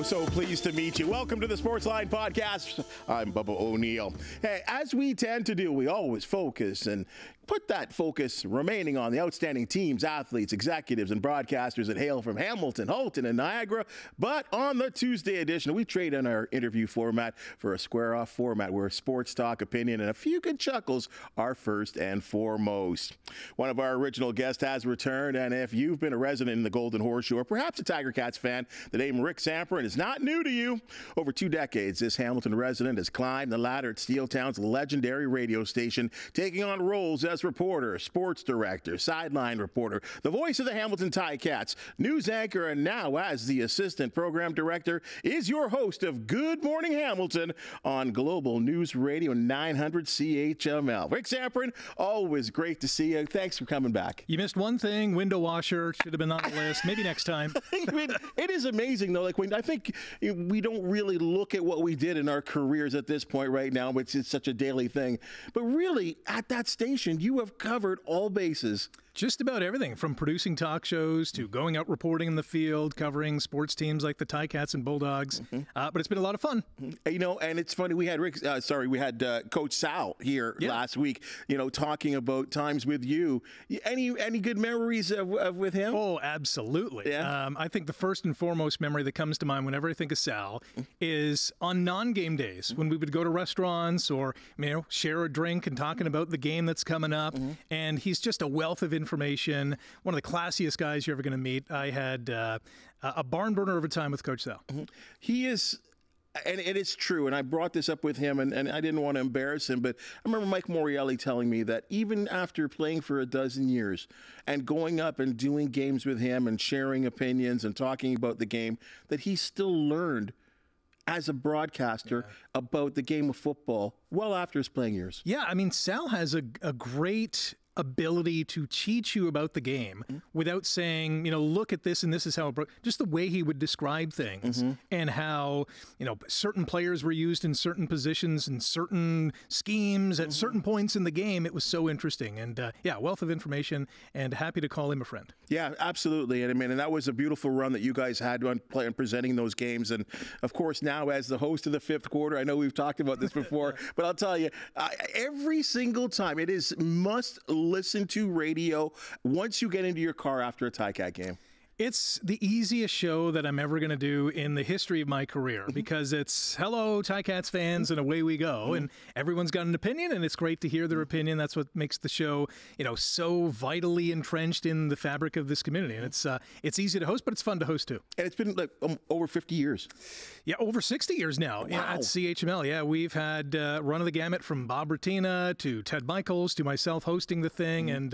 So pleased to meet you. Welcome to the Sportsline Podcast. I'm Bubba O'Neil. Hey, as we tend to do, we always focus and put that focus remaining on the outstanding teams, athletes, executives, and broadcasters that hail from Hamilton, Halton, and Niagara. But on the Tuesday edition, we trade in our interview format for a square-off format where sports talk, opinion, and a few good chuckles are first and foremost. One of our original guests has returned, and if you've been a resident in the Golden Horseshoe or perhaps a Tiger Cats fan, the name Rick Zamperin is not new to you. Over 2 decades, this Hamilton resident has climbed the ladder at Steeltown's legendary radio station, taking on roles as reporter, sports director, sideline reporter, the voice of the Hamilton Ticats, news anchor, and now as the assistant program director, is your host of Good Morning Hamilton on Global News Radio 900 CHML. Rick Zamperin, always great to see you. Thanks for coming back. You missed one thing, window washer, should have been on the list. Maybe next time. I mean, it is amazing, though. Like, when I think we don't really look at what we did in our careers at this point right now, which is such a daily thing. But really, at that station, you have covered all bases. Just about everything, from producing talk shows to going out reporting in the field, covering sports teams like the Ticats and Bulldogs. But it's been a lot of fun. You know, and it's funny, we had Coach Sal here last week, talking about times with you. Any good memories of with him? Oh, absolutely. Yeah. I think the first and foremost memory that comes to mind whenever I think of Sal is on non-game days when we would go to restaurants or, share a drink and talking about the game that's coming up. And he's just a wealth of information. One of the classiest guys you're ever going to meet. I had a barn burner of a time with Coach Sal. He is, and it is true, and I brought this up with him, and I didn't want to embarrass him, but I remember Mike Morreale telling me that even after playing for a dozen years and going up and doing games with him and sharing opinions and talking about the game, that he still learned as a broadcaster about the game of football well after his playing years. Yeah, I mean, Sal has a great ability to teach you about the game without saying, look at this and this is how it broke. Just the way he would describe things and how, certain players were used in certain positions and certain schemes at certain points in the game. It was so interesting. And wealth of information, and happy to call him a friend. Yeah, absolutely. And that was a beautiful run that you guys had on presenting those games. And of course, now as the host of the fifth quarter, I know we've talked about this before, but I'll tell you, every single time it is must listen to radio once you get into your car after a Ticat game. It's the easiest show that I'm ever going to do in the history of my career because it's hello, Ticats fans, and away we go. And everyone's got an opinion, and it's great to hear their opinion. That's what makes the show, so vitally entrenched in the fabric of this community. And it's easy to host, but it's fun to host too. And it's been like over 50 years. Yeah, over 60 years now at CHML. Yeah, we've had run of the gamut from Bob Ratina to Ted Michaels to myself hosting the thing and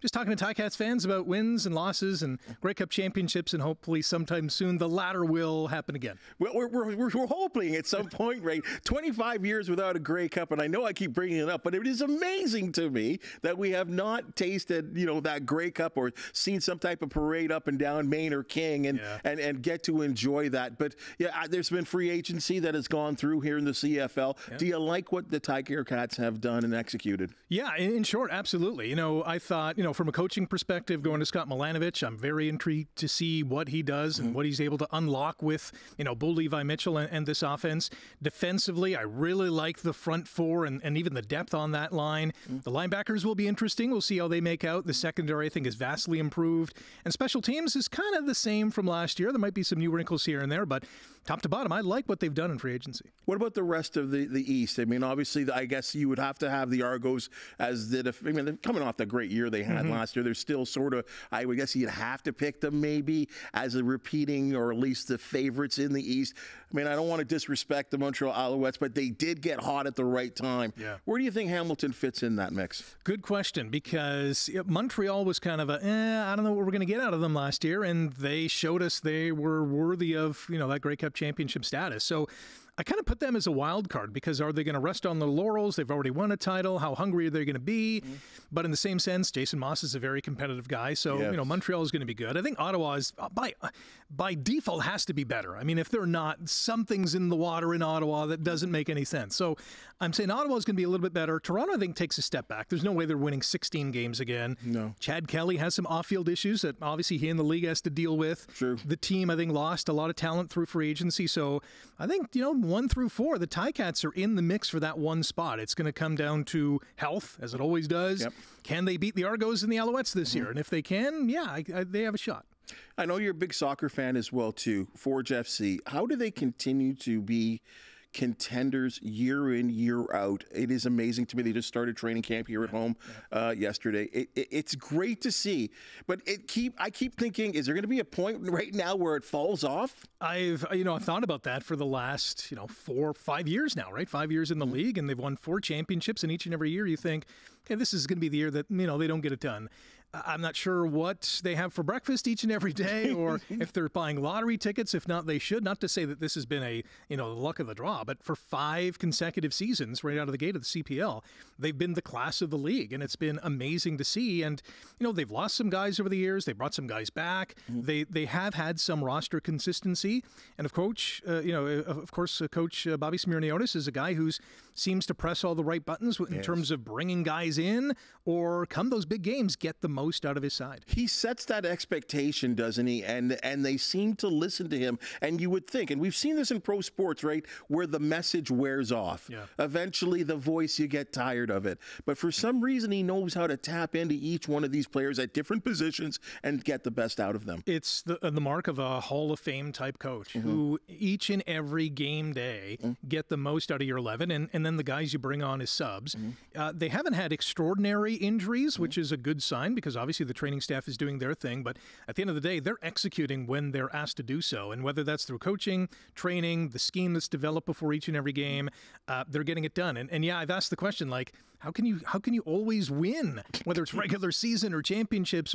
just talking to Ticats fans about wins and losses and Grey Cup championships, and hopefully sometime soon the latter will happen again. Well, we're hoping at some point, right? 25 years without a Grey Cup, and I know I keep bringing it up, but it is amazing to me that we have not tasted, that Grey Cup or seen some type of parade up and down Main or King and get to enjoy that. But there's been free agency that has gone through here in the CFL. Yeah. Do you like what the Tiger Cats have done and executed? Yeah, in short, absolutely. I thought, from a coaching perspective, going to Scott Milanovich, I'm very intrigued to see what he does and what he's able to unlock with, Bo Levi Mitchell and this offense. Defensively, I really like the front four and even the depth on that line. The linebackers will be interesting. We'll see how they make out. The secondary, I think, is vastly improved. And special teams is kind of the same from last year. There might be some new wrinkles here and there, but top to bottom, I like what they've done in free agency. What about the rest of the East? Obviously, I guess you would have to have the Argos as they're coming off the great year they had last year. They're still sort of, I would guess you'd have to pick them maybe as a repeating or at least the favorites in the East. I don't want to disrespect the Montreal Alouettes, but they did get hot at the right time. Yeah. Where do you think Hamilton fits in that mix? Good question, because Montreal was kind of I don't know what we're going to get out of them last year, and they showed us they were worthy of, that Grey Cup championship status. So I kind of put them as a wild card because are they going to rest on the laurels? They've already won a title. How hungry are they going to be? But in the same sense, Jason Moss is a very competitive guy. So, Montreal is going to be good. I think Ottawa is, by default, has to be better. I mean, if they're not, something's in the water in Ottawa that doesn't make any sense. So I'm saying Ottawa is going to be a little bit better. Toronto, I think, takes a step back. There's no way they're winning 16 games again. No. Chad Kelly has some off-field issues that obviously he and the league has to deal with. True. The team, I think, lost a lot of talent through free agency. So I think, 1 through 4, the Ticats are in the mix for that one spot. It's going to come down to health, as it always does. Yep. Can they beat the Argos and the Alouettes this year? And if they can, they have a shot. I know you're a big soccer fan as well, too. Forge FC, how do they continue to be contenders year in, year out? It is amazing to me. They just started training camp here at home yesterday. It's great to see, but I keep thinking, is there going to be a point right now where it falls off? I've thought about that for the last 5 years now, right? 5 years in the league, and they've won 4 championships, and each and every year you think, okay, this is going to be the year that they don't get it done. I'm not sure what they have for breakfast each and every day, or if they're buying lottery tickets. If not, they should. Not to say that this has been the luck of the draw, but for 5 consecutive seasons right out of the gate of the CPL, they've been the class of the league, and it's been amazing to see. And they've lost some guys over the years. They brought some guys back. They have had some roster consistency. And of course, Coach Bobby Smirniotis is a guy who seems to press all the right buttons in terms of bringing guys in, or come those big games, get the most out of his side. He sets that expectation, doesn't he? And they seem to listen to him. And you would think, and we've seen this in pro sports, right, where the message wears off. Yeah. Eventually, the voice, you get tired of it. But for some reason, he knows how to tap into each one of these players at different positions and get the best out of them. It's the mark of a Hall of Fame type coach who each and every game day get the most out of your 11, and then the guys you bring on as subs. They haven't had extraordinary injuries, which is a good sign, because obviously the training staff is doing their thing, but at the end of the day, they're executing when they're asked to do so. And whether that's through coaching, training, the scheme that's developed before each and every game, they're getting it done. And I've asked the question, like, how can you always win, whether it's regular season or championships,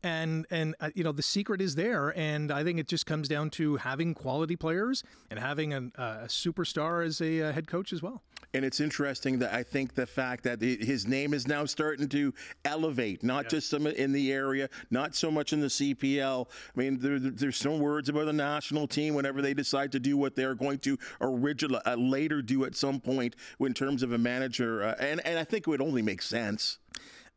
and the secret is there. And I think it just comes down to having quality players and having a superstar as a head coach as well. And it's interesting that I think the fact that his name is now starting to elevate, not just some in the area, not so much in the CPL. I mean, there's some words about the national team whenever they decide to do what they're going to later do at some point in terms of a manager. And I think it would only make sense.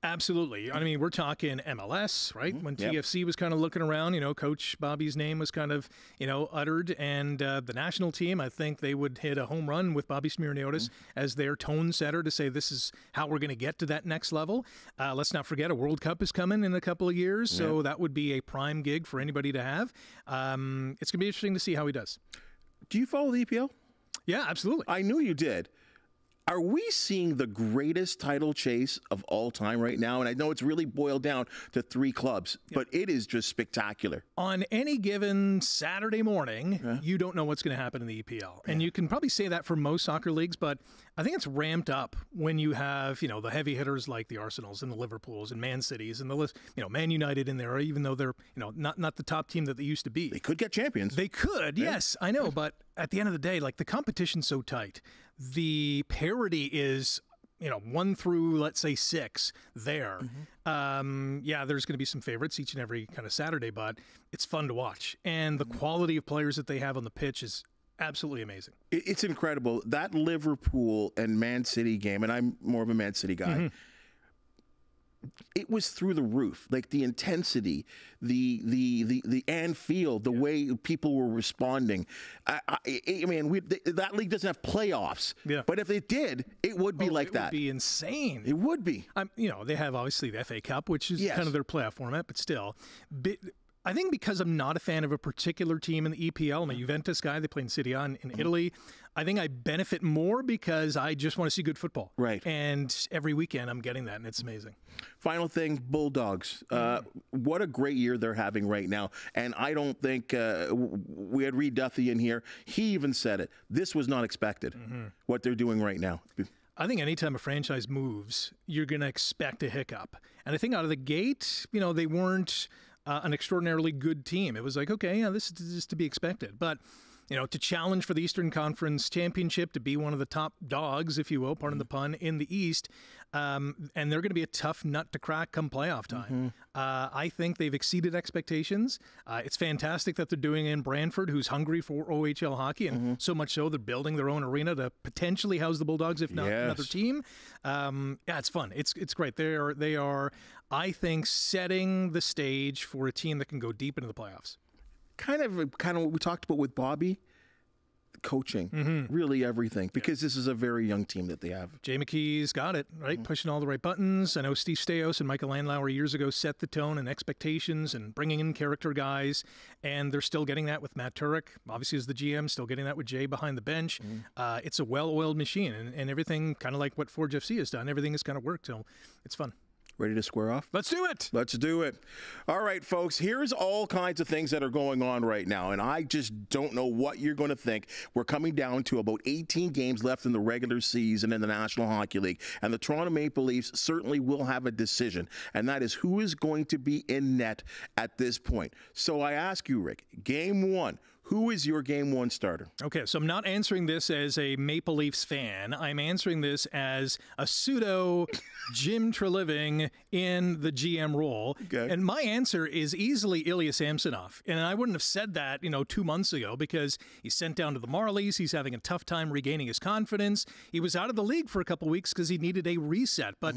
Absolutely. I mean, we're talking MLS, right? When TFC was kind of looking around, Coach Bobby's name was kind of, uttered. And the national team, I think they would hit a home run with Bobby Smirniotis as their tone setter to say this is how we're going to get to that next level. Let's not forget a World Cup is coming in a couple of years, so that would be a prime gig for anybody to have. It's going to be interesting to see how he does. Do you follow the EPL? Yeah, absolutely. I knew you did. Are we seeing the greatest title chase of all time right now? And I know it's really boiled down to 3 clubs, but it is just spectacular. On any given Saturday morning, you don't know what's going to happen in the EPL. And you can probably say that for most soccer leagues, but I think it's ramped up when you have, the heavy hitters like the Arsenals and the Liverpools and Man Cities and the list, Man United in there, even though they're, not the top team that they used to be. They could get champions. They could, yes, I know. But at the end of the day, like, the competition's so tight. The parity is, 1 through, let's say, 6 there. There's going to be some favorites each and every kind of Saturday, but it's fun to watch. And the quality of players that they have on the pitch is absolutely amazing. It's incredible. That Liverpool and Man City game, and I'm more of a Man City guy, it was through the roof. Like, the intensity, the Anfield, the way people were responding. I mean, that league doesn't have playoffs. Yeah. But if it did, it would be like that. It would be insane. It would be. They have obviously the FA Cup, which is kind of their playoff format, but still. I think because I'm not a fan of a particular team in the EPL, I'm a Juventus guy. They play in Serie A in Italy. I think I benefit more because I just want to see good football. Right. And every weekend I'm getting that, and it's amazing. Final thing, Bulldogs. What a great year they're having right now. And I don't think we had Reed Duffy in here. He even said it. This was not expected, what they're doing right now. I think anytime a franchise moves, you're going to expect a hiccup. And I think out of the gate, they weren't an extraordinarily good team. It was like, okay, this is to be expected. But to challenge for the Eastern Conference Championship, to be one of the top dogs, if you will, pardon the pun, in the East. And they're going to be a tough nut to crack come playoff time. I think they've exceeded expectations. It's fantastic that they're doing it in Brantford, who's hungry for OHL hockey, and so much so they're building their own arena to potentially house the Bulldogs, if not another team. It's fun. It's great. They are, I think, setting the stage for a team that can go deep into the playoffs. Kind of what we talked about with Bobby. Coaching, really everything, because this is a very young team that they have. Jay McKee's got it, right? Pushing all the right buttons. I know Steve Staios and Michael Landauer years ago set the tone and expectations and bringing in character guys, and they're still getting that with Matt Turek, obviously as the GM, still getting that with Jay behind the bench. It's a well-oiled machine, and everything, kind of like what Forge FC has done, everything has kind of worked, so it's fun. Ready to square off? Let's do it. Let's do it. All right, folks, here's all kinds of things that are going on right now, and I just don't know what you're going to think. We're coming down to about 18 games left in the regular season in the National Hockey League, and the Toronto Maple Leafs certainly will have a decision, and that is who is going to be in net at this point. So I ask you, Rick, Game 1, who is your Game 1 starter? Okay, so I'm not answering this as a Maple Leafs fan. I'm answering this as a pseudo Jim Treliving in the GM role. Okay. And my answer is easily Ilya Samsonov. And I wouldn't have said that, 2 months ago, because he's sent down to the Marlies. He's having a tough time regaining his confidence. He was out of the league for a couple weeks because he needed a reset. But,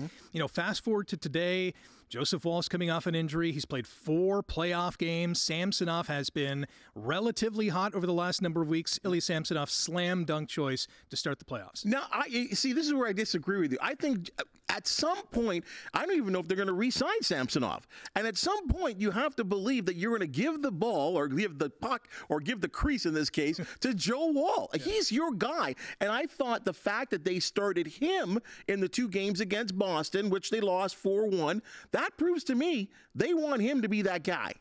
fast forward to today, Joseph Walsh coming off an injury. He's played 4 playoff games. Samsonov has been relatively hot over the last number of weeks. Ilya Samsonov, slam dunk choice to start the playoffs. Now, this is where I disagree with you. I think at some point, I don't even know if they're going to re-sign Samsonov. And at some point, you have to believe that you're going to give the ball or give the puck or give the crease, in this case, to Joe Wall. Yeah. He's your guy. And I thought the fact that they started him in the 2 games against Boston, which they lost 4-1, that proves to me they want him to be that guy.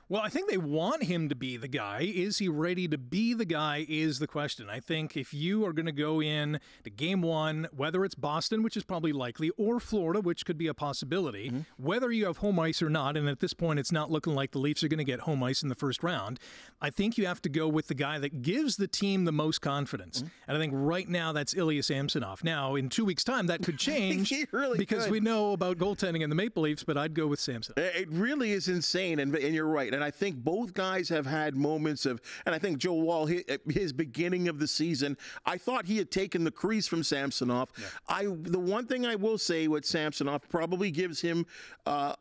Well, I think they want him to be the guy. Is he ready to be the guy is the question. I think if you are going to go in to Game 1, whether it's Boston, which is probably likely, or Florida, which could be a possibility, whether you have home ice or not, and at this point it's not looking like the Leafs are going to get home ice in the first round, I think you have to go with the guy that gives the team the most confidence. And I think right now that's Ilya Samsonov. Now, in 2 weeks' time, that could change because we know about goaltending in the Maple Leafs, but I'd go with Samsonov. It really is insane, and you're right. And I think both guys have had moments of, and I think Joe Wall, his beginning of the season, I thought he had taken the crease from Samsonov. Yeah. The one thing I will say with Samsonov probably gives him, I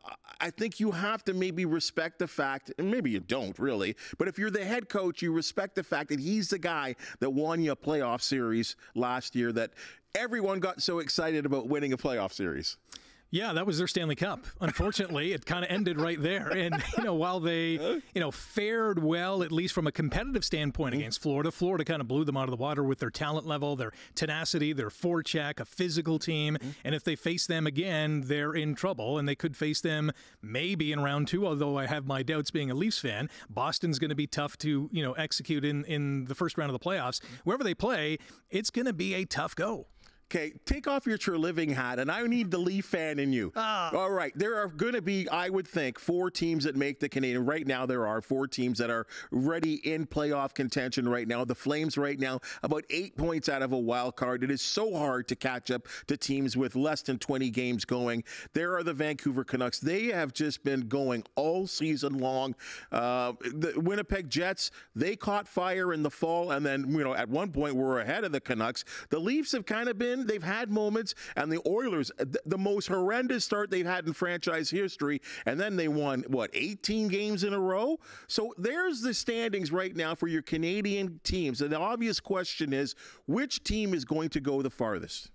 think you have to maybe respect the fact, and maybe you don't really, but if you're the head coach, you respect the fact that he's the guy that won you a playoff series last year, that everyone got so excited about winning a playoff series. Yeah, that was their Stanley Cup. Unfortunately, it kind of ended right there. And, while they, fared well, at least from a competitive standpoint against Florida, Florida kind of blew them out of the water with their talent level, their tenacity, their forecheck, a physical team. And if they face them again, they're in trouble. And they could face them maybe in round 2, although I have my doubts being a Leafs fan. Boston's going to be tough to, execute in the first round of the playoffs. Wherever they play, it's going to be a tough go. Okay, take off your Treliving hat, and I need the Leaf fan in you. All right, there are going to be, I would think, 4 teams that make the Canadian. Right now, there are 4 teams that are ready in playoff contention right now. The Flames right now, about 8 points out of a wild card. It is so hard to catch up to teams with less than 20 games going. There are the Vancouver Canucks. They have just been going all season long. The Winnipeg Jets, they caught fire in the fall, and then, at one point, were ahead of the Canucks. The Leafs have kind of been, they've had moments, and the Oilers, the most horrendous start they've had in franchise history, and then they won, 18 games in a row? So there's the standings right now for your Canadian teams, and the obvious question is, which team is going to go the farthest?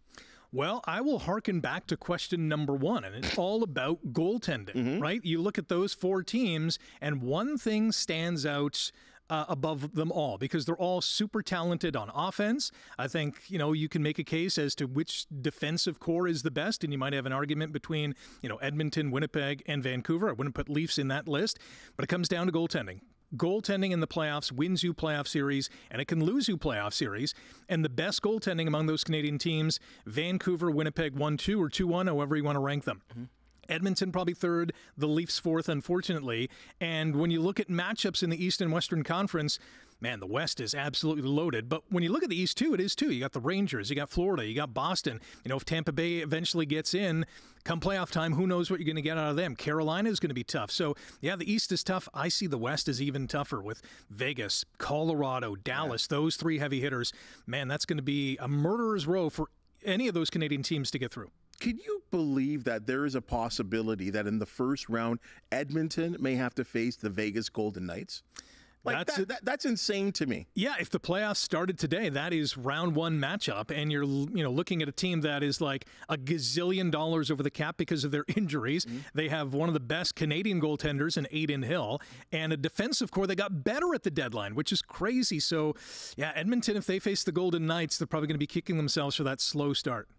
Well, I will hearken back to question number 1, and it's all about goaltending, right? You look at those 4 teams, and one thing stands out above them all, because they're all super talented on offense. I think, you can make a case as to which defensive core is the best, and you might have an argument between, Edmonton, Winnipeg, and Vancouver. I wouldn't put Leafs in that list, but it comes down to goaltending. Goaltending in the playoffs wins you playoff series, and it can lose you playoff series. And the best goaltending among those Canadian teams, Vancouver, Winnipeg 1-2 or 2-1, however you want to rank them. Edmonton probably third, the Leafs fourth, unfortunately. And when you look at matchups in the East and Western Conference, man, the West is absolutely loaded. But when you look at the East, too, it is, too. You got the Rangers, you got Florida, you got Boston. You know, if Tampa Bay eventually gets in, come playoff time, who knows what you're going to get out of them. Carolina is going to be tough. So, yeah, the East is tough. I see the West is even tougher with Vegas, Colorado, Dallas, those three heavy hitters. Man, that's going to be a murderer's row for any of those Canadian teams to get through. Can you believe that there is a possibility that in the first round, Edmonton may have to face the Vegas Golden Knights? Like that's insane to me. Yeah, if the playoffs started today, that is round one matchup, and you're looking at a team that is like $1 gazillion over the cap because of their injuries. Mm-hmm. They have one of the best Canadian goaltenders in Adin Hill, and a defensive core that got better at the deadline, which is crazy. So, yeah, Edmonton, if they face the Golden Knights, they're probably going to be kicking themselves for that slow start.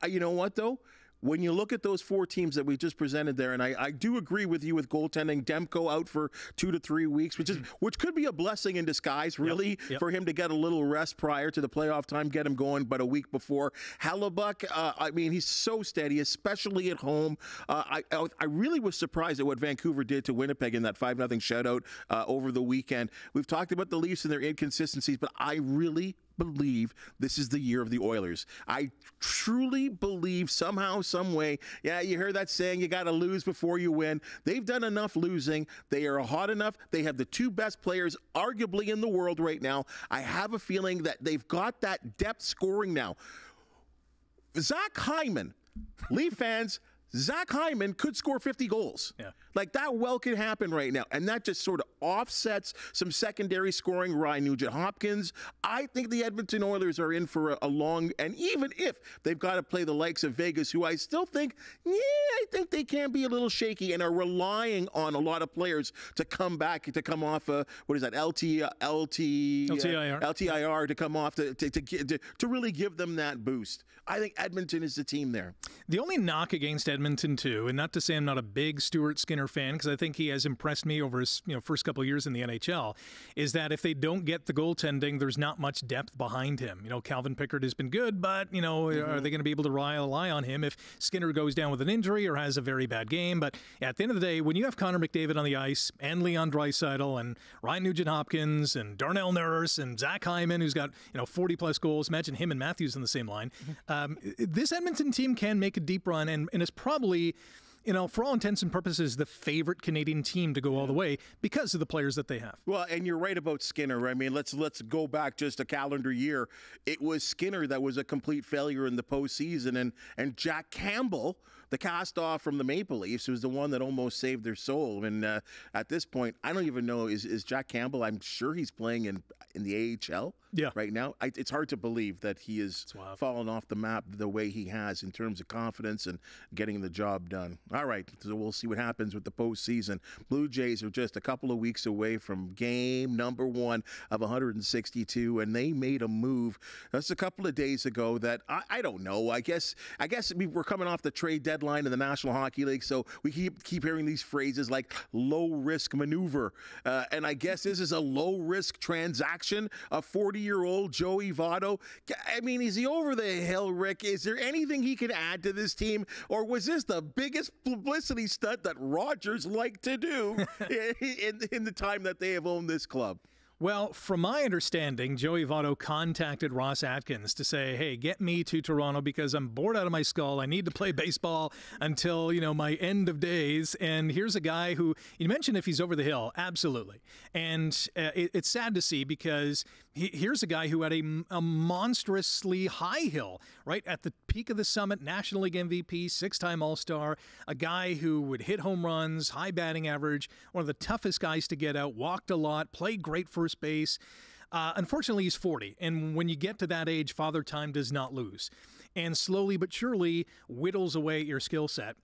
You know what, though? When you look at those four teams that we just presented there, and I do agree with you with goaltending, Demko out for 2 to 3 weeks, which could be a blessing in disguise, really, for him to get a little rest prior to the playoff time, get him going, but a week before. Hellebuck, I mean, he's so steady, especially at home. I really was surprised at what Vancouver did to Winnipeg in that 5-0 shutout over the weekend. We've talked about the Leafs and their inconsistencies, but I really believe this is the year of the Oilers. I truly believe somehow, some way, yeah, you heard that saying, you got to lose before you win. They've done enough losing. They are hot enough. They have the two best players arguably in the world right now. I have a feeling that they've got that depth scoring now. Zach Hyman, Leaf fans, Zach Hyman could score 50 goals. Yeah. Like, that well could happen right now. And that just sort of offsets some secondary scoring. Ryan Nugent-Hopkins. I think the Edmonton Oilers are in for a long, and even if they've got to play the likes of Vegas, who I still think, I think they can be a little shaky and are relying on a lot of players to come back, to come off, LTIR, to come off, to really give them that boost. I think Edmonton is the team there. The only knock against Edmonton, too, and not to say I'm not a big Stuart Skinner fan, because I think he has impressed me over his first couple of years in the NHL, is that if they don't get the goaltending, there's not much depth behind him. Calvin Pickard has been good, but are they going to be able to rely on him if Skinner goes down with an injury or has a very bad game? But at the end of the day, when you have Connor McDavid on the ice and Leon Draisaitl and Ryan Nugent-Hopkins and Darnell Nurse and Zach Hyman, who's got 40 plus goals, imagine him and Matthews on the same line. This Edmonton team can make a deep run, and it's probably, for all intents and purposes, the favorite Canadian team to go all the way because of the players that they have. Well, and you're right about Skinner. I mean, let's go back just a calendar year. It was Skinner that was a complete failure in the postseason, and Jack Campbell, the cast-off from the Maple Leafs, was the one that almost saved their soul. And at this point, I don't even know, is Jack Campbell, I'm sure he's playing in the AHL right now. It's hard to believe that he has fallen off the map the way he has in terms of confidence and getting the job done. All right, so we'll see what happens with the postseason. Blue Jays are just a couple of weeks away from game number 1 of 162, and they made a move just a couple of days ago that I don't know. I guess we're coming off the trade deadline in the National Hockey League, so we keep hearing these phrases like low-risk maneuver, and I guess this is a low-risk transaction. A 40-year-old Joey Votto. I mean, is he over the hill, Rick? Is there anything he can add to this team, or was this the biggest publicity stunt that Rogers liked to do in the time that they have owned this club? Well, from my understanding, Joey Votto contacted Ross Atkins to say, hey, get me to Toronto because I'm bored out of my skull. I need to play baseball until, my end of days. And here's a guy who, you mentioned if he's over the hill. Absolutely. And it's sad to see because here's a guy who had a monstrously high hill, right at the peak of the summit, National League MVP, 6-time All-Star, a guy who would hit home runs, high batting average, one of the toughest guys to get out, walked a lot, played great first base. Unfortunately, he's 40, and when you get to that age, Father Time does not lose, and slowly but surely whittles away at your skill set.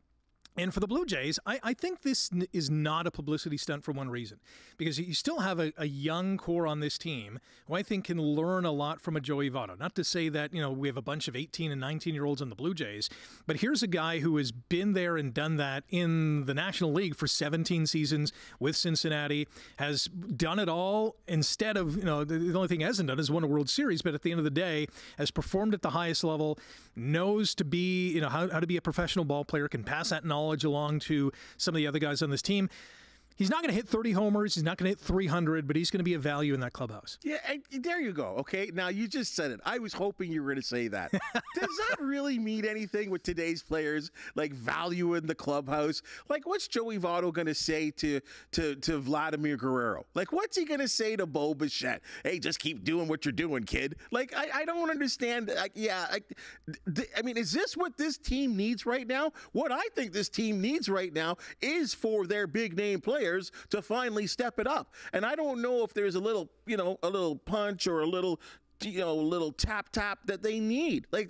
And for the Blue Jays, I think this is not a publicity stunt for one reason, because you still have a young core on this team who I think can learn a lot from a Joey Votto. Not to say that, we have a bunch of 18 and 19-year-olds on the Blue Jays, but here's a guy who has been there and done that in the National League for 17 seasons with Cincinnati, has done it all instead of, the only thing he hasn't done is won a World Series, but at the end of the day, has performed at the highest level, knows to be, how to be a professional ball player, can pass that knowledge knowledge along to some of the other guys on this team. He's not going to hit 30 homers. He's not going to hit 300, but he's going to be a value in that clubhouse. Yeah, there you go. Okay, now you just said it. I was hoping you were going to say that. Does that really mean anything with today's players, like value in the clubhouse? Like, what's Joey Votto going to say to Vladimir Guerrero? Like, what's he going to say to Bo Bichette? Hey, just keep doing what you're doing, kid. Like, I don't understand. I mean, is this what this team needs right now? What I think this team needs right now is for their big name players to finally step it up. And I don't know if there's a little punch or a little tap that they need. Like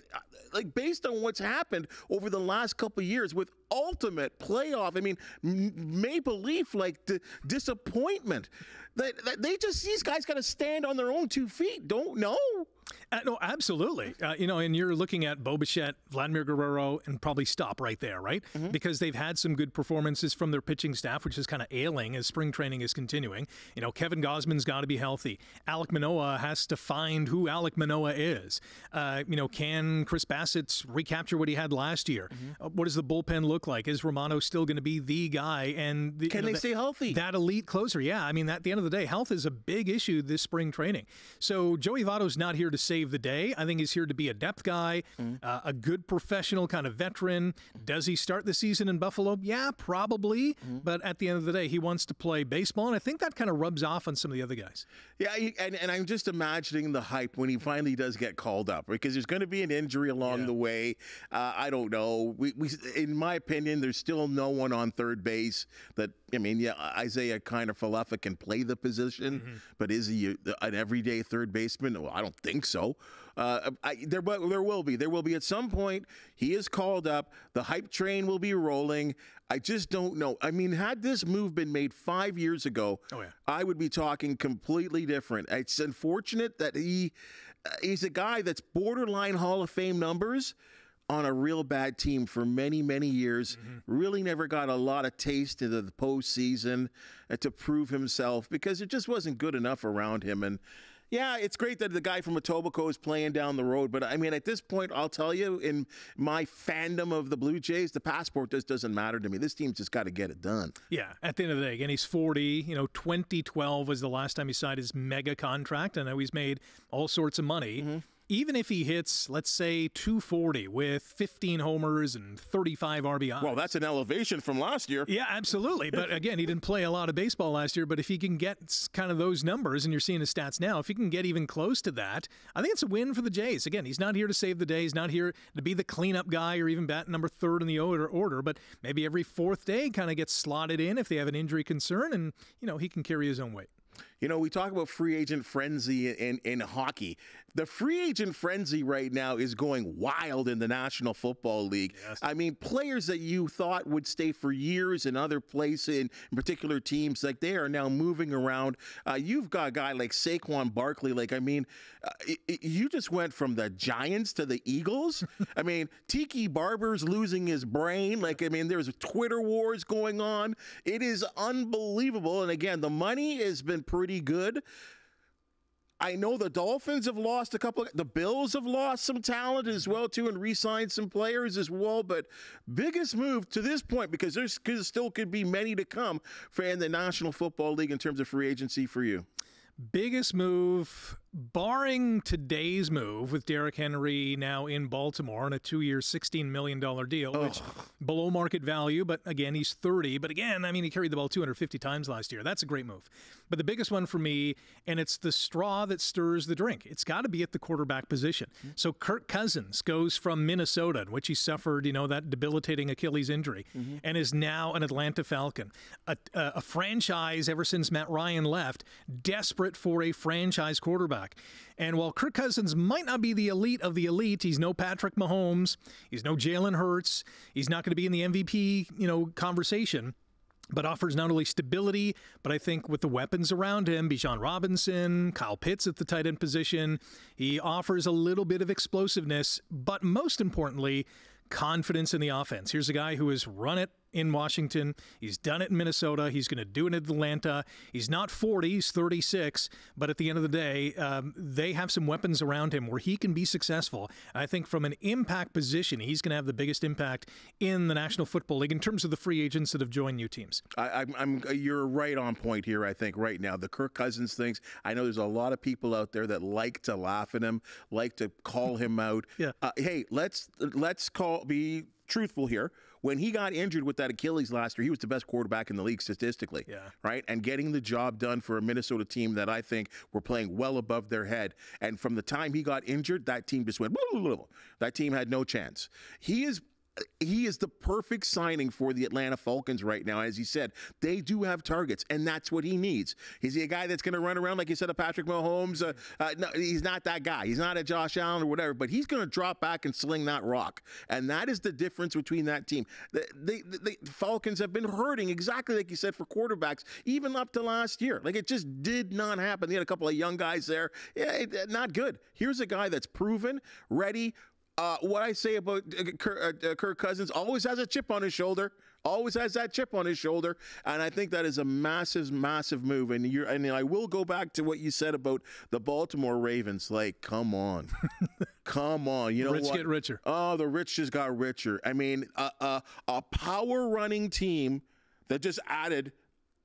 based on what's happened over the last couple of years with ultimate playoff, I mean, Maple Leaf, like the disappointment that these guys got to stand on their own 2 feet. Don't know. No, absolutely. And you're looking at Bo Bichette, Vladimir Guerrero, and probably stop right there, right? Mm-hmm. Because they've had some good performances from their pitching staff, which is kind of ailing as spring training is continuing. Kevin Gausman's got to be healthy. Alek Manoah has to find who Alek Manoah is. Can Chris Bassett recapture what he had last year? Mm-hmm. What does the bullpen look like? Is Romano still going to be the guy? And can they stay healthy? That elite closer, yeah. I mean, at the end of the day, health is a big issue this spring training. So Joey Votto's not here to save the day. I think he's here to be a depth guy, a good professional kind of veteran. Does he start the season in Buffalo? Yeah, probably. But at the end of the day, he wants to play baseball, and I think that kind of rubs off on some of the other guys. Yeah, and I'm just imagining the hype when he finally does get called up, because there's going to be an injury along the way. I don't know. We, in my opinion, there's still no one on third base that, Isaiah kind of Falefa can play the position, but is he an everyday third baseman? Well, I don't think so. There will be at some point. He is called up. The hype train will be rolling. I just don't know. I mean, had this move been made 5 years ago, I would be talking completely different. It's unfortunate that he's a guy that's borderline Hall of Fame numbers on a real bad team for many, many years. Really never got a lot of taste into the postseason to prove himself because it just wasn't good enough around him. And yeah, it's great that the guy from Etobicoke is playing down the road, but I mean, at this point, I'll tell you, in my fandom of the Blue Jays, the passport just doesn't matter to me. This team's just got to get it done. Yeah, at the end of the day, again, he's 40. 2012 was the last time he signed his mega contract. I know he's made all sorts of money. Even if he hits, let's say, 240 with 15 homers and 35 RBIs. Well, that's an elevation from last year. Yeah, absolutely. But again, he didn't play a lot of baseball last year. But if he can get kind of those numbers, and you're seeing his stats now, if he can get even close to that, I think it's a win for the Jays. Again, he's not here to save the day. He's not here to be the cleanup guy or even bat number third in the order. But maybe every fourth day kind of gets slotted in if they have an injury concern, and, he can carry his own weight. We talk about free agent frenzy in hockey. The free agent frenzy right now is going wild in the National Football League. Yes. I mean, players that you thought would stay for years in other places, in particular teams, like they are now moving around. You've got a guy like Saquon Barkley. You just went from the Giants to the Eagles. I mean, Tiki Barber's losing his brain. There's Twitter wars going on. It is unbelievable. And again, the money has been pretty good. I know the Dolphins have lost a couple. The Bills have lost some talent as well, too, and re-signed some players as well. But biggest move to this point, because there still could be many to come in the National Football League in terms of free agency for you. Biggest move, barring today's move with Derrick Henry now in Baltimore on a 2-year, $16 million deal, which below market value, but again, he's 30. But again, he carried the ball 250 times last year. That's a great move. But the biggest one for me, and it's the straw that stirs the drink, it's got to be at the quarterback position. So Kirk Cousins goes from Minnesota, in which he suffered, that debilitating Achilles injury, and is now an Atlanta Falcon. A franchise, ever since Matt Ryan left, desperate for a franchise quarterback. And while Kirk Cousins might not be the elite of the elite, he's no Patrick Mahomes, he's no Jalen Hurts, he's not going to be in the MVP, conversation, but offers not only stability, but I think with the weapons around him, Bijan Robinson, Kyle Pitts at the tight end position, he offers a little bit of explosiveness, but most importantly, confidence in the offense. Here's a guy who has run it in Washington. He's done it in Minnesota. He's going to do it in Atlanta. He's not 40, he's 36. But at the end of the day, they have some weapons around him where he can be successful. I think from an impact position, he's going to have the biggest impact in the National Football League in terms of the free agents that have joined new teams. You're right on point here, I think, right now. The Kirk Cousins things, I know there's a lot of people out there that like to laugh at him, like to call him out. Yeah. Hey, let's be truthful here. When he got injured with that Achilles last year, he was the best quarterback in the league statistically, right? And getting the job done for a Minnesota team that I think were playing well above their head. And from the time he got injured, that team just went, blah, blah, blah. That team had no chance. He is the perfect signing for the Atlanta Falcons right now. As you said, they do have targets, and that's what he needs. Is he a guy that's going to run around, like you said, a Patrick Mahomes? No, he's not that guy. He's not a Josh Allen or whatever, but he's going to drop back and sling that rock. And that is the difference between that team. The Falcons have been hurting, exactly like you said, for quarterbacks, even up to last year. Like, it just did not happen. They had a couple of young guys there. Yeah, not good. Here's a guy that's proven, ready. What I say about Kirk Cousins, always has a chip on his shoulder. Always has that chip on his shoulder, and I think that is a massive, massive move. And I will go back to what you said about the Baltimore Ravens. Like, come on, come on. You know rich what? Get richer. Oh, the rich just got richer. I mean, a power running team that just added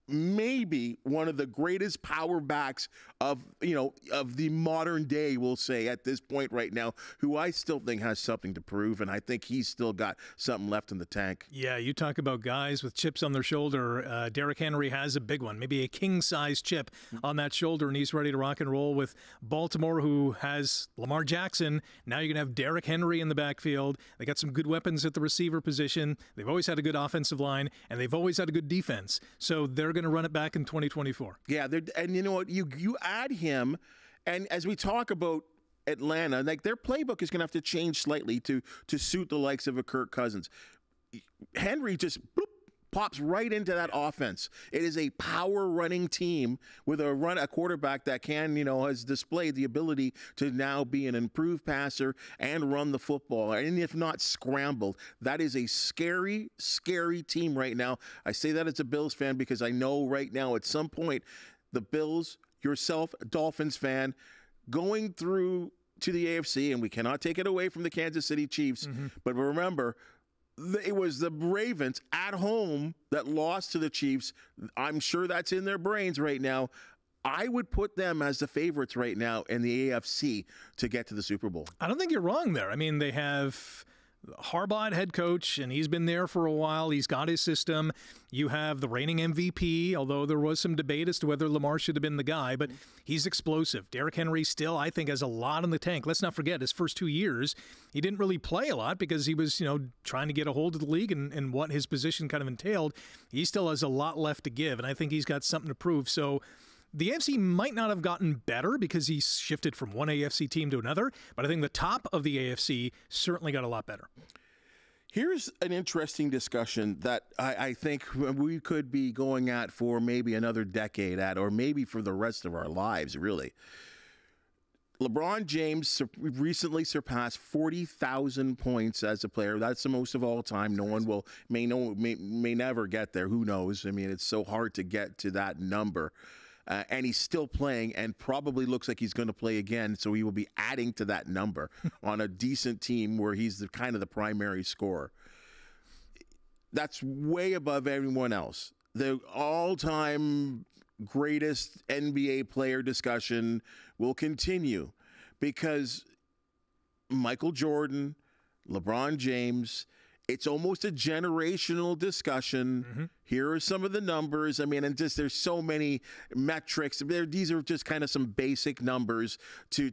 maybe one of the greatest power backs of the modern day, we'll say, at this point right now, who I still think has something to prove, and I think he's still got something left in the tank. Yeah, you talk about guys with chips on their shoulder. Derrick Henry has a big one, maybe a king-size chip on that shoulder, and he's ready to rock and roll with Baltimore, who has Lamar Jackson. Now you're going to have Derrick Henry in the backfield. They got some good weapons at the receiver position. They've always had a good offensive line, and they've always had a good defense. So they're going to run it back in 2024. Yeah, and you know what? You add him, and as we talk about Atlanta, like, their playbook is going to have to change slightly to suit the likes of a Kirk Cousins. Henry just pops right into that offense. It is a power running team with a quarterback that has displayed the ability to now be an improved passer and run the football, and if not scrambled. That is a scary, scary team right now. I say that as a Bills fan because I know right now at some point the Bills, yourself, a Dolphins fan, going through to the AFC, and we cannot take it away from the Kansas City Chiefs, but remember, it was the Ravens at home that lost to the Chiefs. I'm sure that's in their brains right now. I would put them as the favorites right now in the AFC to get to the Super Bowl. I don't think you're wrong there. I mean, they have Harbaugh head coach, and he's been there for a while. He's got his system. You have the reigning MVP, although there was some debate as to whether Lamar should have been the guy, but he's explosive. Derrick Henry still, I think, has a lot in the tank. Let's not forget, his first 2 years, he didn't really play a lot because he was, trying to get a hold of the league and what his position kind of entailed. He still has a lot left to give, and I think he's got something to prove. So the AFC might not have gotten better because he shifted from one AFC team to another, but I think the top of the AFC certainly got a lot better. Here's an interesting discussion that I think we could be going at for maybe another decade or maybe for the rest of our lives, really. LeBron James recently surpassed 40,000 points as a player. That's the most of all time. No one may never get there. Who knows? I mean, it's so hard to get to that number. And he's still playing and probably looks like he's going to play again, so he will be adding to that number on a decent team where he's the primary scorer. That's way above everyone else. The all-time greatest NBA player discussion will continue because Michael Jordan, LeBron James, it's almost a generational discussion. Here are some of the numbers. I mean, and just there's so many metrics. These are just kind of some basic numbers to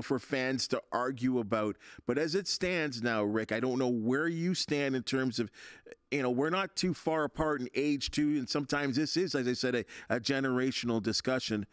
for fans to argue about. But as it stands now, Rick, I don't know where you stand in terms of, we're not too far apart in age too, and sometimes this is, as I said, a generational discussion.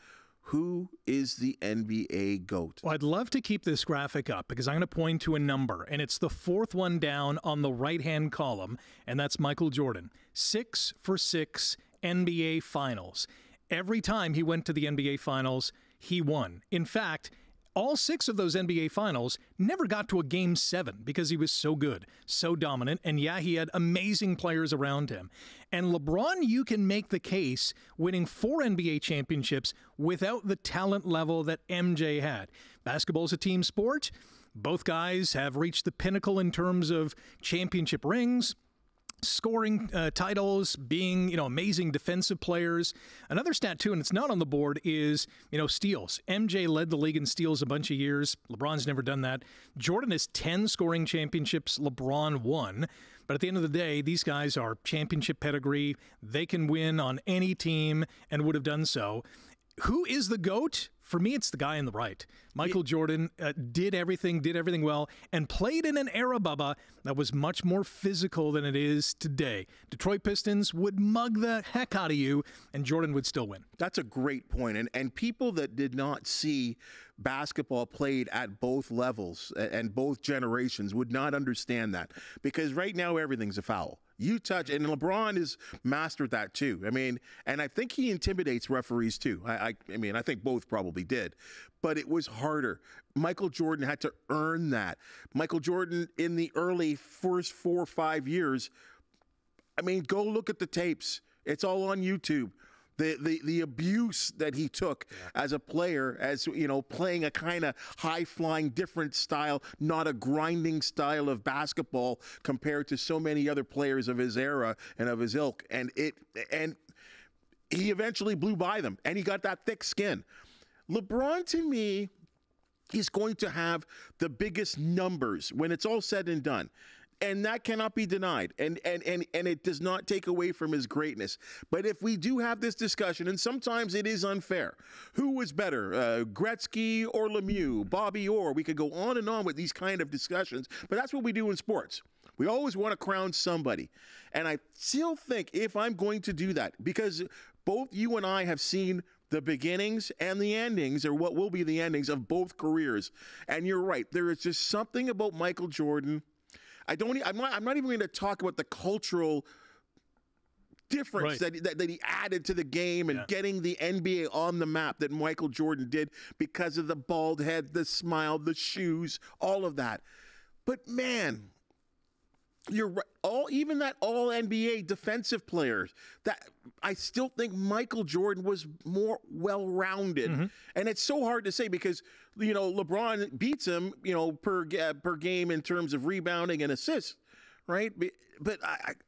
Who is the NBA GOAT? Well, I'd love to keep this graphic up because I'm going to point to a number, and it's the fourth one down on the right-hand column, and that's Michael Jordan. 6 for 6 NBA Finals. Every time he went to the NBA Finals, he won. In fact, All 6 of those NBA finals never got to a Game 7 because he was so good, so dominant, and yeah, he had amazing players around him. And LeBron, you can make the case winning 4 NBA championships without the talent level that MJ had. Basketball's a team sport. Both guys have reached the pinnacle in terms of championship rings, scoring titles, being, amazing defensive players. Another stat, too, and it's not on the board, is, steals. MJ led the league in steals a bunch of years. LeBron's never done that. Jordan has 10 scoring championships. LeBron won. But at the end of the day, these guys are championship pedigree. They can win on any team and would have done so. Who is the GOAT? For me, it's the guy on the right. Michael Jordan did everything well, and played in an era, Bubba, that was much more physical than it is today. Detroit Pistons would mug the heck out of you, and Jordan would still win. That's a great point. And people that did not see basketball played at both levels and both generations would not understand that. Because right now, everything's a foul. You touch, and LeBron has mastered that too. I mean, and I think he intimidates referees too. I think both probably did, but it was harder. Michael Jordan had to earn that. Michael Jordan in the early first 4 or 5 years, go look at the tapes. It's all on YouTube. The abuse that he took as a player, as playing a kind of high-flying, different style, not a grinding style of basketball compared to so many other players of his era and of his ilk, and he eventually blew by them, and he got that thick skin. LeBron, to me, is going to have the biggest numbers when it's all said and done. And that cannot be denied. And it does not take away from his greatness. But if we do have this discussion, and sometimes it is unfair, who was better, Gretzky or Lemieux, Bobby Orr? We could go on and on with these kind of discussions, but that's what we do in sports. We always want to crown somebody. And I still think if I'm going to do that, because both you and I have seen the beginnings and the endings, or what will be the endings of both careers. And you're right. There is just something about Michael Jordan. I'm not even going to talk about the cultural difference that he added to the game and getting the NBA on the map that Michael Jordan did because of the bald head, the smile, the shoes, all of that. But man, you're right. Even that all NBA defensive players, that I still think Michael Jordan was more well-rounded. Mm-hmm. And it's so hard to say because, LeBron beats him, per game in terms of rebounding and assists, right? But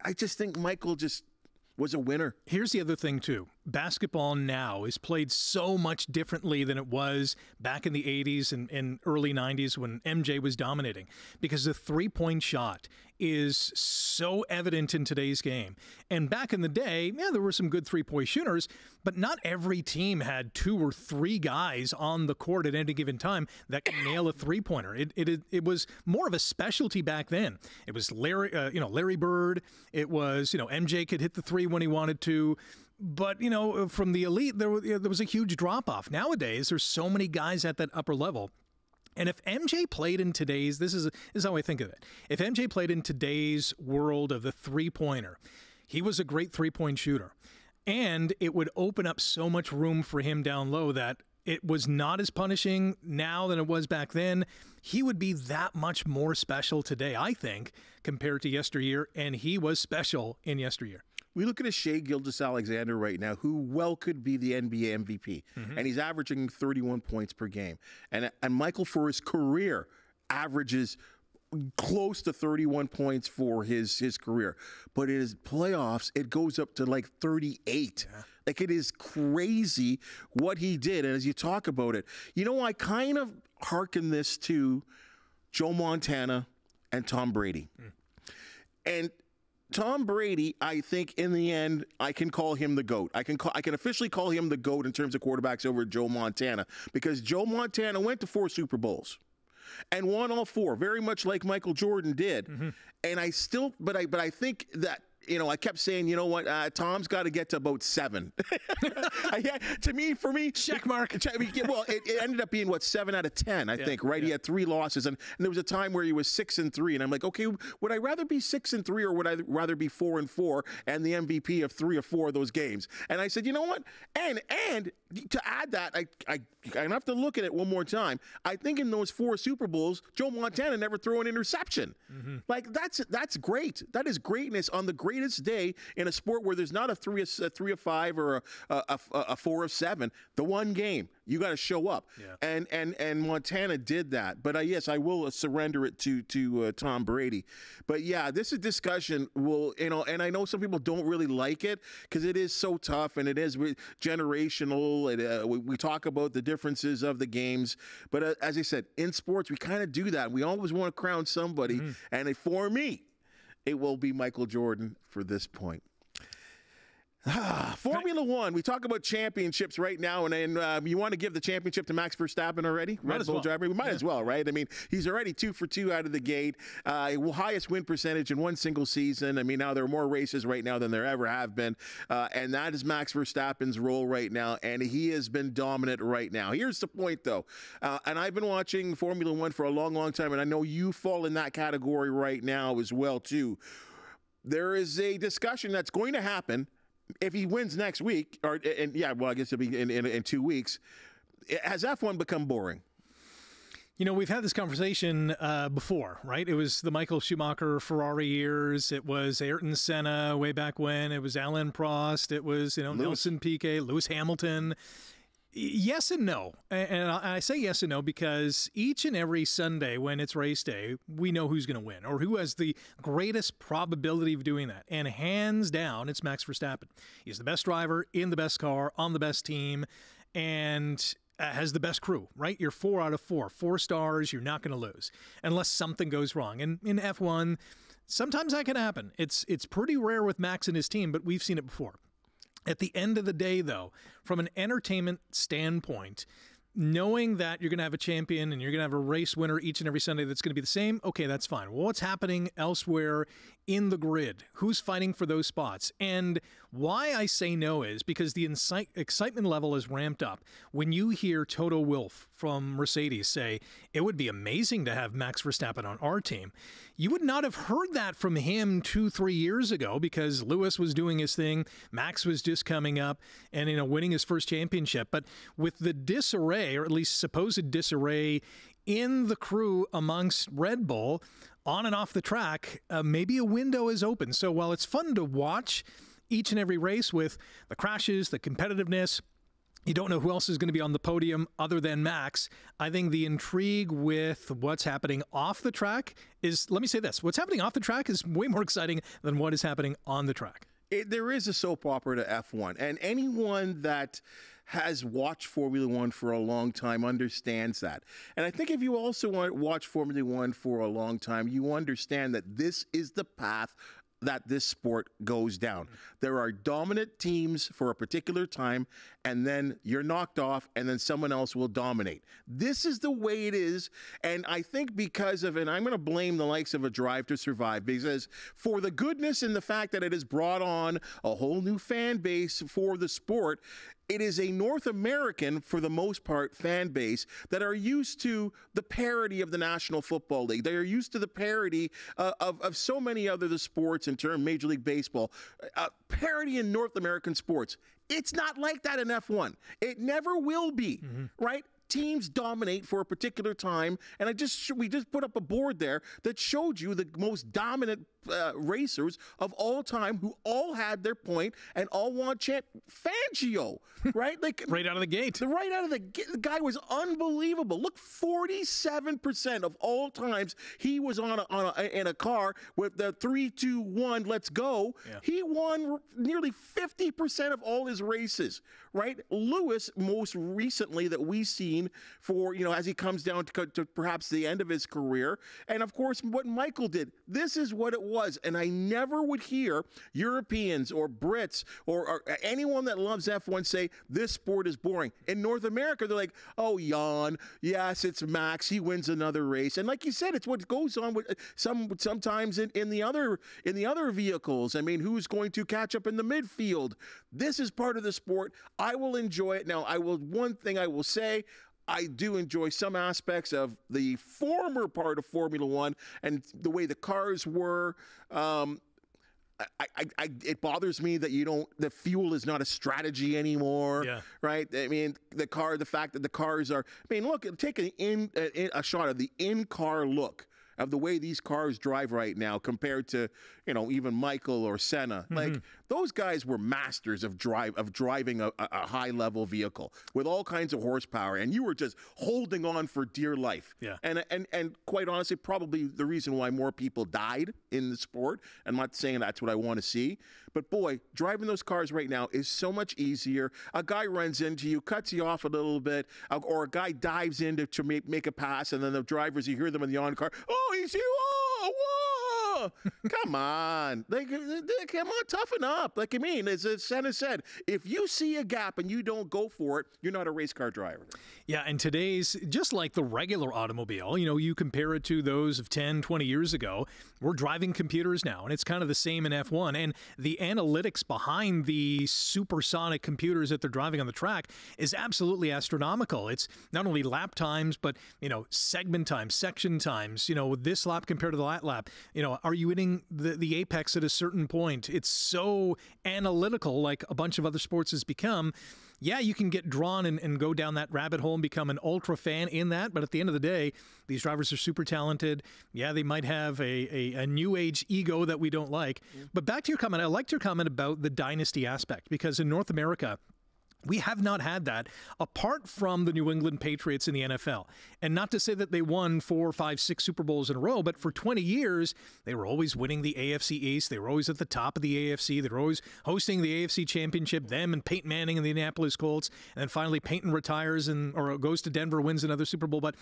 I just think Michael just was a winner. Here's the other thing, too. Basketball now is played so much differently than it was back in the 80s and early 90s when MJ was dominating, because the three-point shot is so evident in today's game. And back in the day, there were some good three-point shooters, but not every team had 2 or 3 guys on the court at any given time that could nail a three-pointer. It was more of a specialty back then. It was Larry Bird. It was, MJ could hit the three when he wanted to. But, from the elite, there was a huge drop-off. Nowadays, there's so many guys at that upper level. And if MJ played in today's, this is how I think of it. If MJ played in today's world of the three-pointer, he was a great three-point shooter. And it would open up so much room for him down low that it was not as punishing now than it was back then. He would be that much more special today, I think, compared to yesteryear. And he was special in yesteryear. We look at a Shai Gilgeous-Alexander right now, who well could be the NBA MVP, and he's averaging 31 points per game. And Michael, for his career, averages close to 31 points for his career. But in his playoffs, it goes up to like 38. Yeah. Like, it is crazy what he did. And as you talk about it, I kind of hearken this to Joe Montana and Tom Brady. And Tom Brady, I think in the end, I can call him the GOAT. I can officially call him the GOAT in terms of quarterbacks over Joe Montana, because Joe Montana went to 4 Super Bowls and won all 4, very much like Michael Jordan did. And I still, but I think that I kept saying, you know what, Tom's got to get to about 7. For me, check mark. Well, it ended up being 7 out of 10, I think, right? Yeah. He had 3 losses, and there was a time where he was 6-3, and I'm like, okay, would I rather be 6-3 or would I rather be 4-4 and the MVP of 3 or 4 of those games? And I said, you know what, and to add that, I have to look at it one more time. I think in those 4 Super Bowls, Joe Montana never threw an interception. Mm-hmm. Like that's great. That is greatness on the greatest day in a sport where there's not a 3 of 5 or a 4 of 7. The one game you got to show up, and Montana did that. But yes, I will surrender it to Tom Brady. But yeah, this is discussion will and I know some people don't really like it because it is so tough and it is generational. And we talk about the differences of the games, but as I said, in sports we kind of do that. We always want to crown somebody, and for me, it will be Michael Jordan for this point. Formula One. We talk about championships right now, and you want to give the championship to Max Verstappen already? Red Bull driver. We might as well, right? I mean, he's already 2 for 2 out of the gate. Highest win percentage in one single season. I mean, now there are more races right now than there ever have been, and that is Max Verstappen's role right now, and he has been dominant right now. Here's the point, though, and I've been watching Formula One for a long, long time, and I know you fall in that category right now as well, too. There is a discussion that's going to happen if he wins next week, I guess it'll be in 2 weeks. Has F1 become boring? We've had this conversation before, right? It was the Michael Schumacher Ferrari years. It was Ayrton Senna way back when. It was Alain Prost. It was, Nelson Piquet, Lewis Hamilton. Yes and no. And I say yes and no because each and every Sunday when it's race day, we know who's going to win or who has the greatest probability of doing that. And hands down, it's Max Verstappen. He's the best driver in the best car on the best team and has the best crew, right? You're 4 out of 4. 4 stars, you're not going to lose unless something goes wrong. And in F1, sometimes that can happen. It's pretty rare with Max and his team, but we've seen it before. At the end of the day, though, from an entertainment standpoint, knowing that you're going to have a champion and you're going to have a race winner each and every Sunday that's going to be the same, okay, that's fine. Well, what's happening elsewhere in the grid? Who's fighting for those spots? And why I say no is because the excitement level is ramped up. When you hear Toto Wolff from Mercedes say, it would be amazing to have Max Verstappen on our team, you would not have heard that from him 2-3 years ago because Lewis was doing his thing, Max was just coming up and winning his first championship. But with the disarray, or at least supposed disarray in the crew amongst Red Bull, on and off the track, maybe a window is open. So while it's fun to watch each and every race with the crashes, the competitiveness, you don't know who else is going to be on the podium other than Max. I think the intrigue with what's happening off the track is, let me say this, what's happening off the track is way more exciting than what is happening on the track. There is a soap opera to F1, and anyone that has watched Formula One for a long time understands that. And I think if you also watch Formula One for a long time, you understand that this is the path that this sport goes down. There are dominant teams for a particular time, and then you're knocked off, and then someone else will dominate. This is the way it is, and I think because of, and I'm going to blame the likes of a Drive to Survive, because for the goodness and the fact that it has brought on a whole new fan base for the sport, it is a North American, for the most part, fan base that are used to the parody of the National Football League. They are used to the parody of so many other sports in terms of Major League Baseball. Parody in North American sports. It's not like that in F1. It never will be, right? Teams dominate for a particular time, and we just put up a board there that showed you the most dominant racers of all time who all had their point and all won Fangio, right? Like right out of the gate. Right out of the gate. The guy was unbelievable. Look, 47% of all times he was in a car with the 3-2-1, let's go. Yeah. He won nearly 50% of all his races, right? Lewis, most recently that we see mean for, as he comes down to perhaps the end of his career. And of course, what Michael did, this is what it was. And I never would hear Europeans or Brits or anyone that loves F1 say this sport is boring. In North America, they're like, oh, Jan, yes, it's Max, he wins another race. And like you said, it's what goes on with sometimes in the other vehicles. I mean, who's going to catch up in the midfield? This is part of the sport. I will enjoy it. Now, one thing I will say, I do enjoy some aspects of the former part of Formula One and the way the cars were. It bothers me that the fuel is not a strategy anymore, right? I mean, the fact that the cars are, look, take a shot of the in-car look of the way these cars drive right now compared to, even Michael or Senna. Mm-hmm. Like, those guys were masters of driving a high-level vehicle with all kinds of horsepower, and you were just holding on for dear life. Yeah. And quite honestly, probably the reason why more people died in the sport. I'm not saying that's what I want to see, but boy, driving those cars right now is so much easier. A guy runs into you, cuts you off a little bit, or a guy dives in to make a pass, and then the drivers, you hear them in the on-car, oh, he's here, whoa, whoa. Come on. Come on, toughen up. As Senna said, if you see a gap and you don't go for it, you're not a race car driver. Yeah, and today's, just like the regular automobile, you compare it to those of 10, 20 years ago, we're driving computers now, and it's kind of the same in F1. And the analytics behind the supersonic computers that they're driving on the track is absolutely astronomical. It's not only lap times, but, segment times, section times, this lap compared to the lap. Are you hitting the apex at a certain point? It's so analytical, like a bunch of other sports has become. Yeah, you can get drawn and go down that rabbit hole and become an ultra fan in that. But at the end of the day, these drivers are super talented. Yeah, they might have a new age ego that we don't like. But back to your comment, I liked your comment about the dynasty aspect, because in North America, we have not had that apart from the New England Patriots in the NFL. And not to say that they won 4, 5, 6 Super Bowls in a row, but for 20 years, they were always winning the AFC East. They were always at the top of the AFC. They were always hosting the AFC Championship, them and Peyton Manning and the Indianapolis Colts. And then finally Peyton retires or goes to Denver, wins another Super Bowl. But,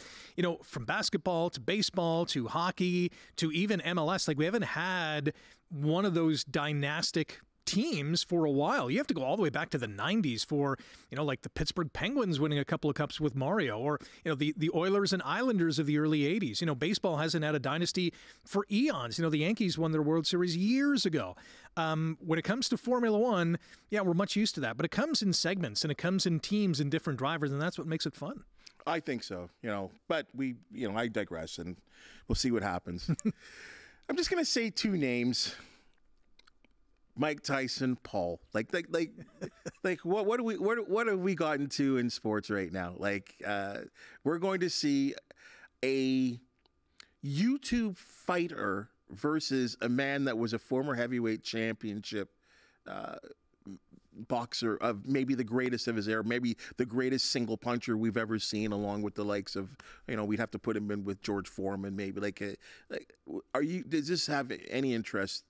from basketball to baseball to hockey to even MLS, we haven't had one of those dynastic teams for a while. You have to go all the way back to the 90s for, like the Pittsburgh Penguins winning a couple of cups with Mario, or, the Oilers and Islanders of the early 80s. Baseball hasn't had a dynasty for eons. The Yankees won their World Series years ago. When it comes to Formula One, yeah, we're much used to that, but it comes in segments and it comes in teams and different drivers, and that's what makes it fun. I think so, but I digress, and we'll see what happens. I'm just going to say two names. Mike Tyson, Paul. What have we gotten to in sports right now? We're going to see a YouTube fighter versus a man that was a former heavyweight championship boxer, of maybe the greatest of his era, maybe the greatest single puncher we've ever seen, along with the likes of, we'd have to put him in with George Foreman, maybe. Does this have any interest,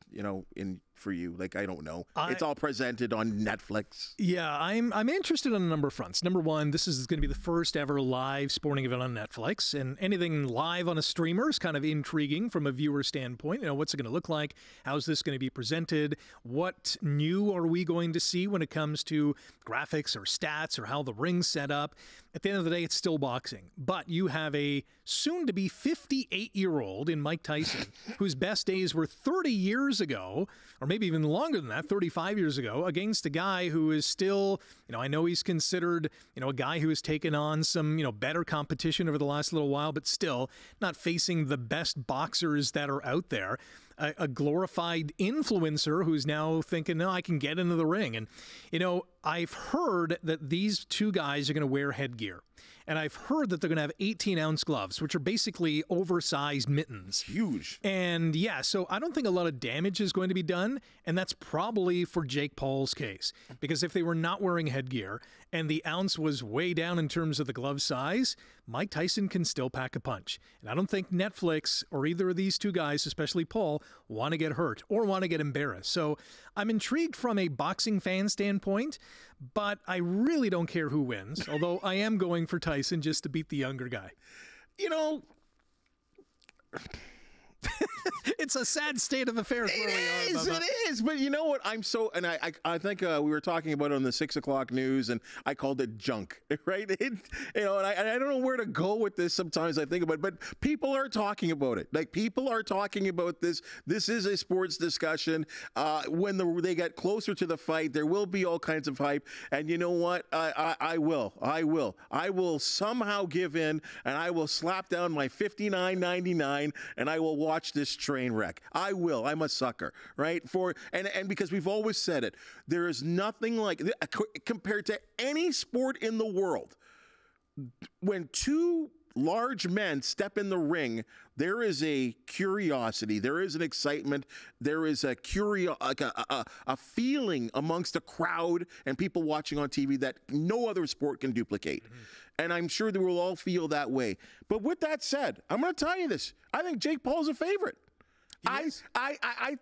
in for you? I don't know. It's all presented on Netflix. Yeah, I'm interested on a number of fronts. Number one, this is going to be the first ever live sporting event on Netflix, and anything live on a streamer is kind of intriguing from a viewer standpoint. What's it going to look like? How's this going to be presented? What new are we going to see when it comes to graphics or stats or how the ring's set up? At the end of the day, it's still boxing. But you have a soon-to-be 58-year-old in Mike Tyson, whose best days were 30 years ago, or maybe even longer than that, 35 years ago, against a guy who is still, I know he's considered, a guy who has taken on some, better competition over the last little while, but still not facing the best boxers that are out there. A glorified influencer who's now thinking, no, I can get into the ring. And, I've heard that these two guys are going to wear headgear. And I've heard that they're going to have 18-ounce gloves, which are basically oversized mittens. Huge. And yeah, so I don't think a lot of damage is going to be done. And that's probably for Jake Paul's case. Because if they were not wearing headgear and the ounce was way down in terms of the glove size, Mike Tyson can still pack a punch. And I don't think Netflix or either of these two guys, especially Paul, want to get hurt or want to get embarrassed. So I'm intrigued from a boxing fan standpoint, but I really don't care who wins, although I am going for Tyson just to beat the younger guy. You know, it's a sad state of affairs where we are, Bubba. It is. But you know what? I think we were talking about it on the 6 o'clock news, and I called it junk, right? And I don't know where to go with this sometimes. I think about it, but people are talking about it. Like, people are talking about this. This is a sports discussion. When they get closer to the fight, there will be all kinds of hype. And you know what? I will somehow give in, and I will slap down my $59.99, and I will watch this train wreck. I will. I'm a sucker, right? And because we've always said it, there is nothing like compared to any sport in the world. When two large men step in the ring, there is a curiosity, there is an excitement, there is a feeling amongst the crowd and people watching on TV that no other sport can duplicate. Mm-hmm. And I'm sure that we'll all feel that way. But with that said, I'm going to tell you this. I think Jake Paul's a favorite. I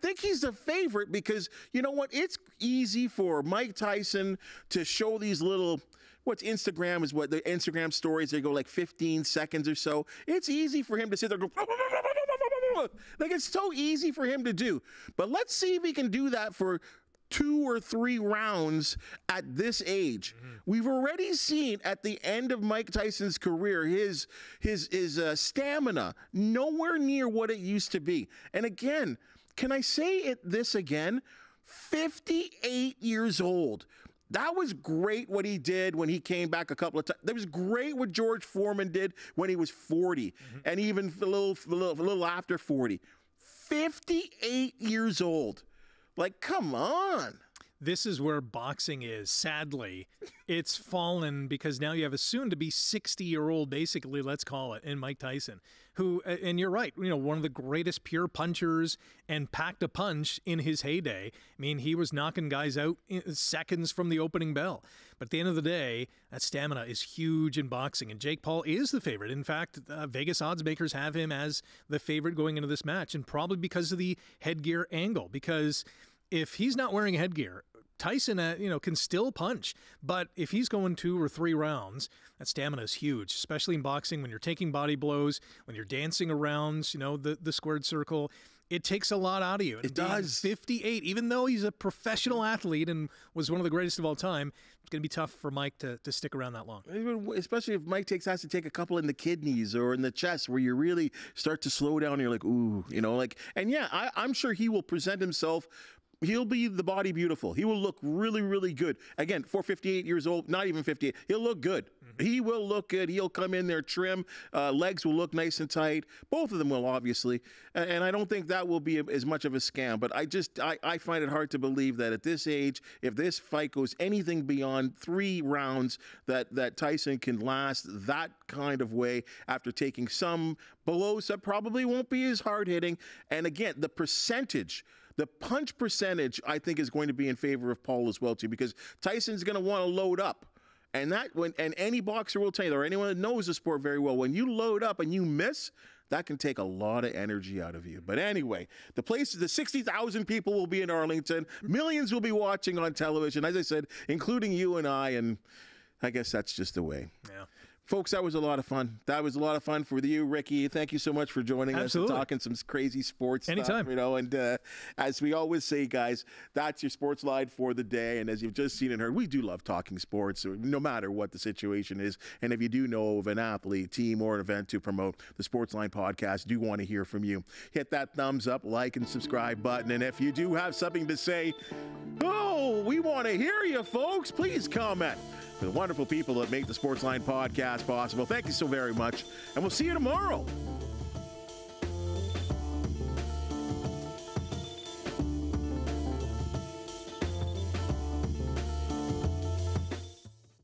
think he's the favorite because, you know what? It's easy for Mike Tyson to show these little, the Instagram stories, they go like 15 seconds or so. It's easy for him to sit there and go, like, it's so easy for him to do. But let's see if he can do that for 2 or 3 rounds at this age. Mm-hmm. We've already seen at the end of Mike Tyson's career, his stamina nowhere near what it used to be. And again, can I say this again? 58 years old. That was great what he did when he came back a couple of times. That was great what George Foreman did when he was 40, mm-hmm. and even a little after 40. 58 years old. Like, come on. This is where boxing is. Sadly, it's fallen because now you have a soon-to-be 60-year-old, basically, let's call it, in Mike Tyson, who, and you're right, one of the greatest pure punchers and packed a punch in his heyday. I mean, he was knocking guys out in seconds from the opening bell. But at the end of the day, that stamina is huge in boxing, and Jake Paul is the favorite. In fact, Vegas odds makers have him as the favorite going into this match, and probably because of the headgear angle, because if he's not wearing headgear, Tyson, can still punch. But if he's going 2 or 3 rounds, that stamina is huge, especially in boxing when you're taking body blows, when you're dancing around, the squared circle. It takes a lot out of you. It does. 58, even though he's a professional athlete and was one of the greatest of all time, it's going to be tough for Mike to stick around that long. Especially if Mike has to take a couple in the kidneys or in the chest where you really start to slow down and you're like, ooh, and yeah, I'm sure he will present himself. He'll be the body beautiful. He will look really, really good. Again, for 58 years old, not even 58, he'll look good. Mm-hmm. He will look good. He'll come in there trim. Legs will look nice and tight. Both of them will, obviously. And I don't think that will be as much of a scam. But I find it hard to believe that at this age, if this fight goes anything beyond 3 rounds, that Tyson can last that kind of way after taking some blows that probably won't be as hard-hitting. And again, the punch percentage, I think, is going to be in favor of Paul as well, too, because Tyson's going to want to load up. And any boxer will tell you, or anyone that knows the sport very well, when you load up and you miss, that can take a lot of energy out of you. But anyway, the 60,000 people will be in Arlington. Millions will be watching on television, as I said, including you and I, and I guess that's just the way. Yeah. Folks, that was a lot of fun. That was a lot of fun for you, Ricky. Thank you so much for joining us and talking some crazy sports Anytime. stuff. And as we always say, guys, that's your sports line for the day. And as you've just seen and heard, we do love talking sports, no matter what the situation is. And if you do know of an athlete, team, or an event to promote, the Sportsline Podcast do want to hear from you. Hit that thumbs up, like, and subscribe button. And if you do have something to say, we want to hear you, folks. Please comment. For the wonderful people that make the Sportsline Podcast possible, thank you so very much, and we'll see you tomorrow.